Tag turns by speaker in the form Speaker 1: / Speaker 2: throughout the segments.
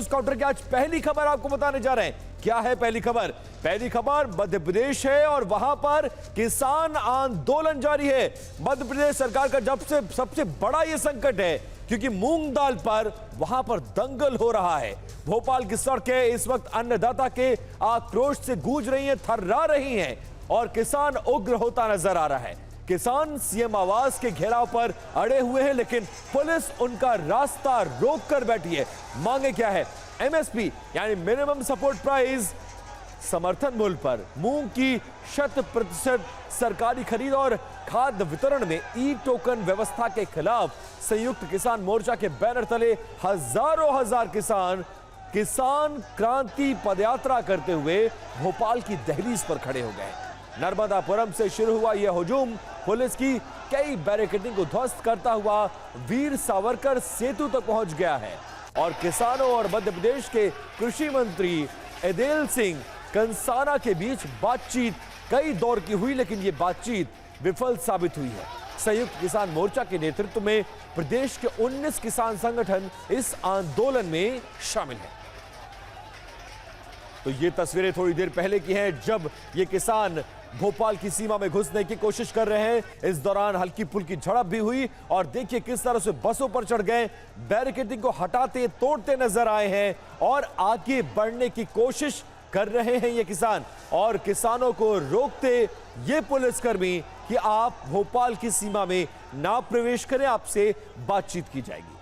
Speaker 1: News counter की आज पहली खबर आपको बताने जा रहे हैं। क्या है पहली खबर? पहली खबर मध्य प्रदेश है और वहां पर किसान आंदोलन जारी है। मध्य प्रदेश सरकार का जब से सबसे बड़ा यह संकट है क्योंकि मूंग दाल पर वहां पर दंगल हो रहा है। भोपाल की सड़कें इस वक्त अन्नदाता के आक्रोश से गूंज रही हैं, थर्रा रही हैं और किसान उग्र होता नजर आ रहा है। किसान सीएम आवास के घेराव पर अड़े हुए हैं, लेकिन पुलिस उनका रास्ता रोक कर बैठी है। मांगे क्या है? एमएसपी यानी मिनिमम सपोर्ट प्राइस, समर्थन मूल्य पर मूंग की 100% सरकारी खरीद और खाद्य वितरण में ई टोकन व्यवस्था के खिलाफ संयुक्त किसान मोर्चा के बैनर तले हजार किसान क्रांति पदयात्रा करते हुए भोपाल की दहलीज पर खड़े हो गए। नर्मदापुरम से शुरू हुआ यह हुजूम पुलिस की कई बैरिकेडिंग को ध्वस्त करता हुआ वीर सावरकर सेतु तक पहुंच गया है और किसानों और मध्य प्रदेश के कृषि मंत्री एदेल सिंह कंसाना के बीच बातचीत कई दौर की हुई, लेकिन यह बातचीत विफल साबित हुई है। संयुक्त किसान मोर्चा के नेतृत्व में प्रदेश के 19 किसान संगठन इस आंदोलन में शामिल हैं। तो ये तस्वीरें थोड़ी देर पहले की हैं जब ये किसान भोपाल की सीमा में घुसने की कोशिश कर रहे हैं। इस दौरान हल्की फुल्की झड़प भी हुई और देखिए किस तरह से बसों पर चढ़ गए, बैरिकेडिंग को हटाते तोड़ते नजर आए हैं और आगे बढ़ने की कोशिश कर रहे हैं ये किसान। और किसानों को रोकते ये पुलिसकर्मी कि आप भोपाल की सीमा में ना प्रवेश करें, आपसे बातचीत की जाएगी।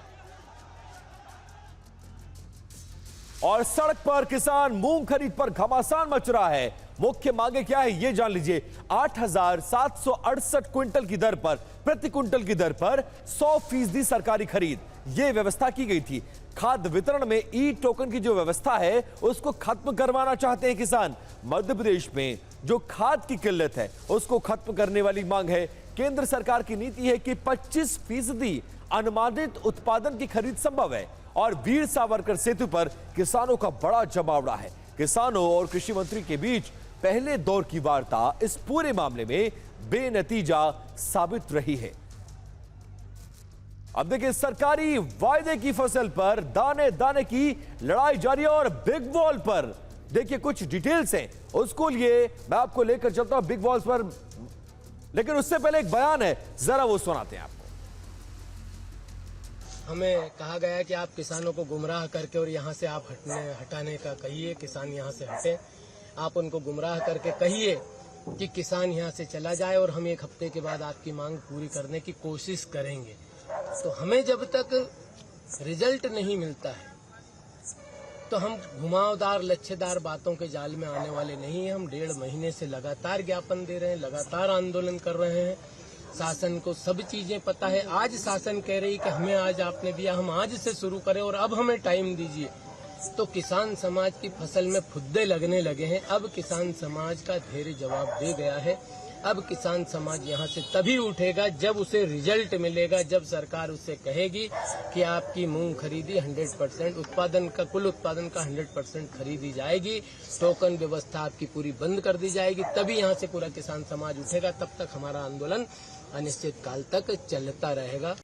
Speaker 1: और सड़क पर किसान मूंग खरीद पर घमासान मच रहा है। मुख्य मांगे क्या है ये जान लीजिए। 8,768 क्विंटल की दर पर, प्रति क्विंटल की दर पर 100% सरकारी खरीद, यह व्यवस्था की गई थी। खाद्य वितरण में ई टोकन की जो व्यवस्था है उसको खत्म करवाना चाहते हैं किसान। मध्य प्रदेश में जो खाद की किल्लत है उसको खत्म करने वाली मांग है। केंद्र सरकार की नीति है कि 25% अनुमानित उत्पादन की खरीद संभव है और वीर सावरकर सेतु पर किसानों का बड़ा जमावड़ा है। किसानों और कृषि मंत्री के बीच पहले दौर की वार्ता इस पूरे मामले में बेनतीजा साबित रही है। अब देखिए, सरकारी वायदे की फसल पर दाने दाने की लड़ाई जारी है और बिग वॉल पर देखिए कुछ डिटेल्स हैं, उसको लिए मैं आपको लेकर चलता हूं बिग वॉल पर, लेकिन उससे पहले एक बयान है, जरा वो सुनाते हैं आपको।
Speaker 2: हमें कहा गया है कि आप किसानों को गुमराह करके और यहाँ से आप हटाने का कहिए, किसान यहाँ से हटे। आप उनको गुमराह करके कहिए कि किसान यहाँ से चला जाए और हम 1 हफ्ते के बाद आपकी मांग पूरी करने की कोशिश करेंगे। तो हमें जब तक रिजल्ट नहीं मिलता है तो हम घुमावदार लच्छेदार बातों के जाल में आने वाले नहीं हैं। हम 1.5 महीने से लगातार ज्ञापन दे रहे हैं, लगातार आंदोलन कर रहे हैं। शासन को सब चीजें पता है। आज शासन कह रही कि हमें आज आपने दिया, हम आज से शुरू करें और अब हमें टाइम दीजिए। तो किसान समाज की फसल में फुद्दे लगने लगे हैं। अब किसान समाज का धैर्य जवाब दे गया है। अब किसान समाज यहाँ से तभी उठेगा जब उसे रिजल्ट मिलेगा, जब सरकार उससे कहेगी कि आपकी मूंग खरीदी 100% उत्पादन का, कुल उत्पादन का 100% खरीदी जाएगी, टोकन व्यवस्था आपकी पूरी बंद कर दी जाएगी, तभी यहाँ से पूरा किसान समाज उठेगा। तब तक हमारा आंदोलन अनिश्चित काल तक चलता रहेगा।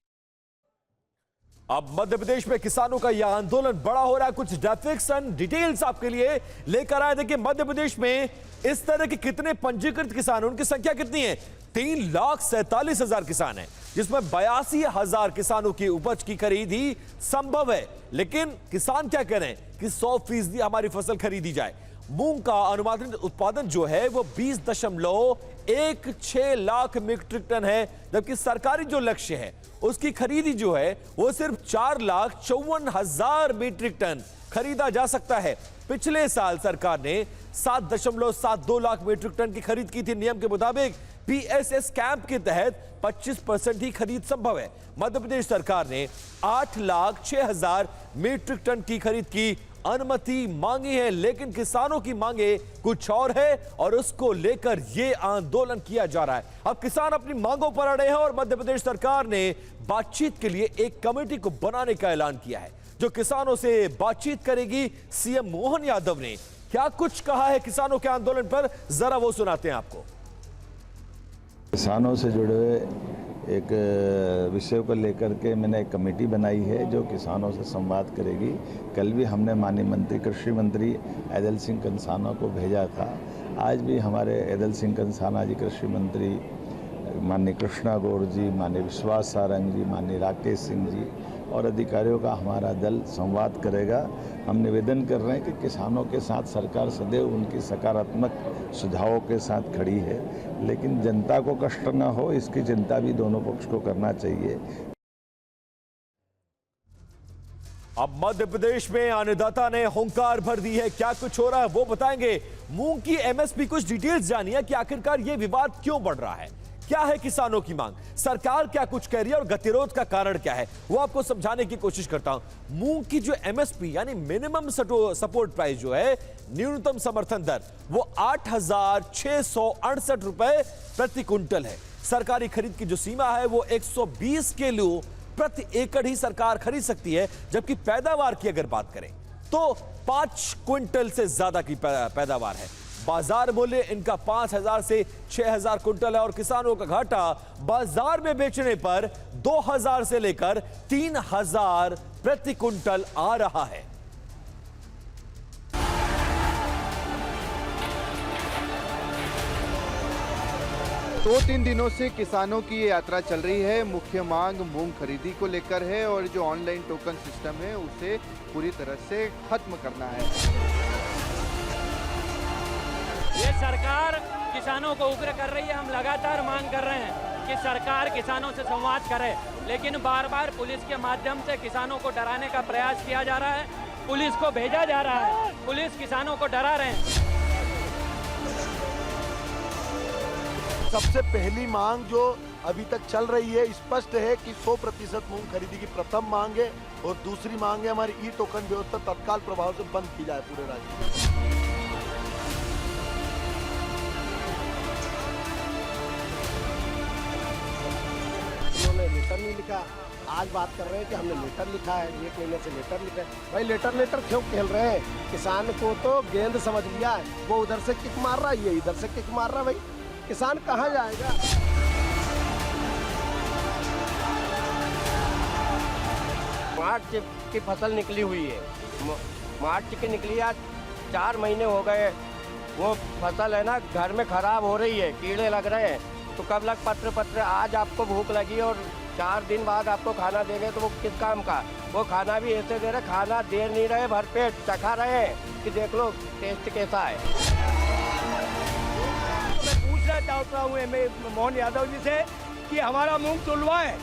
Speaker 1: अब मध्य प्रदेश में किसानों का यह आंदोलन बड़ा हो रहा है। कुछ ग्राफिक्स एंड डिटेल्स आपके लिए लेकर आए। देखिए, मध्य प्रदेश में इस तरह के कितने पंजीकृत किसान, उनकी संख्या कितनी है? 3,47,000 किसान हैं, जिसमें 82,000 किसानों की उपज की खरीद ही संभव है। लेकिन किसान क्या कह रहे हैं कि 100% हमारी फसल खरीदी जाए। मूंग का अनुमानित उत्पादन जो है वो 20.16 लाख मीट्रिक टन है, जबकि सरकारी जो लक्ष्य है उसकी खरीदी जो है वो सिर्फ 4,54,000 मीट्रिक टन खरीदा जा सकता है। पिछले साल सरकार ने 7.72 लाख मीट्रिक टन की खरीद की थी। नियम के मुताबिक पीएसएस कैंप के तहत 25% ही खरीद संभव है। मध्य प्रदेश सरकार ने 8,06,000 मीट्रिक टन की खरीद की अनुमति मांगी है, लेकिन किसानों की मांगे कुछ और है और उसको लेकर यह आंदोलन किया जा रहा है। अब किसान अपनी मांगों पर अड़े हैं और मध्य प्रदेश सरकार ने बातचीत के लिए एक कमेटी को बनाने का ऐलान किया है जो किसानों से बातचीत करेगी। सीएम मोहन यादव ने क्या कुछ कहा है किसानों के आंदोलन पर, जरा वो सुनाते हैं आपको।
Speaker 3: किसानों से जुड़े हुए एक विषय को लेकर के मैंने एक कमेटी बनाई है जो किसानों से संवाद करेगी। कल भी हमने माननीय मंत्री कृषि मंत्री ऐदल सिंह कंसाना को भेजा था। आज भी हमारे ऐदल सिंह कंसाना जी, कृषि मंत्री माननीय कृष्णा गौड़ जी, माननीय विश्वास सारंग जी, माननीय राकेश सिंह जी और अधिकारियों का हमारा दल संवाद करेगा। हम निवेदन कर रहे हैं कि किसानों के साथ सरकार सदैव उनकी सकारात्मक सुझावों के साथ खड़ी है, लेकिन जनता को कष्ट न हो इसकी चिंता भी दोनों पक्ष को करना चाहिए।
Speaker 1: अब मध्य प्रदेश में अन्नदाता ने हुंकार भर दी है। क्या कुछ हो रहा है वो बताएंगे। मूंग की एमएसपी, कुछ डिटेल्स जानिए कि आखिरकार ये विवाद क्यों बढ़ रहा है, क्या है किसानों की मांग, सरकार क्या कुछ कह रही है और गतिरोध का कारण क्या है, वो आपको समझाने की कोशिश करता हूं। मूंग की जो एमएसपी यानी मिनिमम सपोर्ट प्राइस जो है, न्यूनतम समर्थन दर, वो 8,668 रुपए प्रति क्विंटल है। सरकारी खरीद की जो सीमा है वो 120 किलो प्रति एकड़ ही सरकार खरीद सकती है, जबकि पैदावार की अगर बात करें तो 5 क्विंटल से ज्यादा की पैदावार है। बाजार मूल्य इनका 5,000 से 6,000 क्विंटल है और किसानों का घाटा बाजार में बेचने पर 2,000 से लेकर 3,000 प्रति क्विंटल आ रहा है।
Speaker 4: दो तीन दिनों से किसानों की ये यात्रा चल रही है। मुख्य मांग मूंग खरीदी को लेकर है और जो ऑनलाइन टोकन सिस्टम है उसे पूरी तरह से खत्म करना है।
Speaker 5: ये सरकार किसानों को उग्र कर रही है। हम लगातार मांग कर रहे हैं कि सरकार किसानों से संवाद करे, लेकिन बार बार पुलिस के माध्यम से किसानों को डराने का प्रयास किया जा रहा है। पुलिस को भेजा जा रहा है, पुलिस किसानों को डरा रहे हैं।
Speaker 6: सबसे पहली मांग जो अभी तक चल रही है स्पष्ट है कि 100% मूंग खरीदी की प्रथम मांग है और दूसरी मांग है हमारी ई टोकन व्यवस्था तत्काल प्रभाव से बंद की जाए पूरे राज्य में। उन्होंने लेटर नहीं लिखा, आज बात कर रहे हैं कि हमने लेटर लिखा है, 1 महीने से लेटर लिखा है। भाई लेटर क्यों खेल रहे हैं? किसान को तो गेंद समझ लिया है, वो उधर से किक मार रहा है, ये इधर से किक मार रहा है। भाई किसान कहाँ जाएगा? मार्च की फसल निकली हुई है, मार्च की निकली आज 4 महीने हो गए। वो फसल है ना घर में खराब हो रही है, कीड़े लग रहे हैं, तो कब लग पत्र आज आपको भूख लगी और 4 दिन बाद आपको खाना देंगे तो वो किस काम का? वो खाना भी ऐसे दे रहे, खाना दे नहीं रहे, भरपेट चखा रहे हैं कि देख लो टेस्ट कैसा है।
Speaker 7: पूछना चाहता हूँ मोहन यादव जी से कि हमारा मूंग तुलवाएं,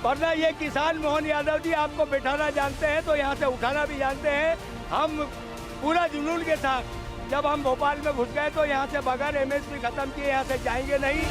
Speaker 7: वरना ये किसान मोहन यादव जी आपको बैठाना जानते हैं तो यहाँ से उठाना भी जानते हैं। हम पूरा जुनून के साथ जब हम भोपाल में घुस गए तो यहाँ से बगैर एमएसपी खत्म किए यहाँ से जाएंगे नहीं।